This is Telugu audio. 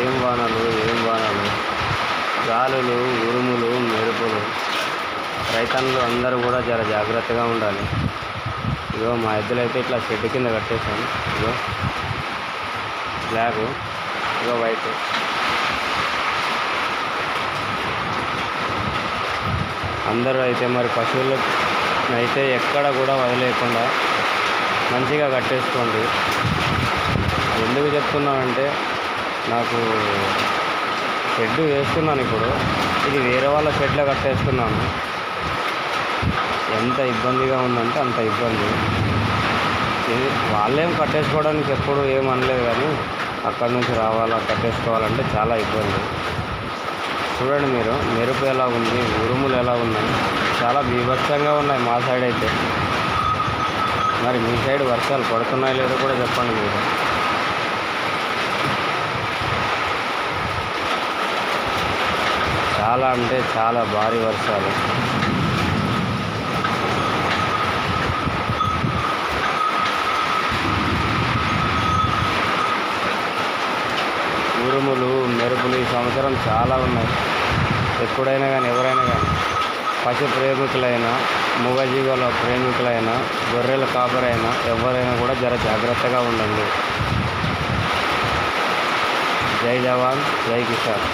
ఏం వానలు ఏం వానలు, గాలులు, ఉరుములు, మెరుపులు. రైతన్నులు అందరూ కూడా జర జాగ్రత్తగా ఉండాలి. ఇగో మా ఎద్దులు అయితే ఇట్లా షెడ్ కింద కట్టేసాను. ఇగో బ్లాక్, ఇగో వైట్. అందరూ అయితే మరి పశువులు అయితే ఎక్కడ కూడా వదిలేయకుండా మంచిగా కట్టేసుకోండి. ఎందుకు చెప్తున్నానంటే, నాకు షెడ్ వేస్తున్నాను ఇప్పుడు, ఇది వేరే వాళ్ళ షెడ్లో కట్టేస్తున్నాను. ఎంత ఇబ్బందిగా ఉందంటే అంత ఇబ్బంది. ఇది వాళ్ళేం కట్టేసుకోవడానికి ఎప్పుడు ఏమనలేదు, కానీ అక్కడి నుంచి రావాలా కట్టేసుకోవాలంటే చాలా ఇబ్బంది. చూడండి మీరు, మెరుపు ఎలా ఉంది, ఉరుములు ఎలా ఉన్నాయి, చాలా బీభత్సంగా ఉన్నాయి మా సైడ్ అయితే. మరి మీ సైడ్ వర్షాలు పడుతున్నాయో లేదో కూడా చెప్పండి మీరు. చాలా అంటే చాలా భారీ వర్షాలు. ఉరుములు, మెరుపులు ఈ సంవత్సరం చాలా ఉన్నాయి. ఎప్పుడైనా కానీ ఎవరైనా కానీ పశు ప్రేమికులైనా, మూగజీవుల ప్రేమికులైనా, గొర్రెల కాపరైనా ఎవరైనా కూడా జర జాగ్రత్తగా ఉండండి. జై జవాన్, జై కిసాన్.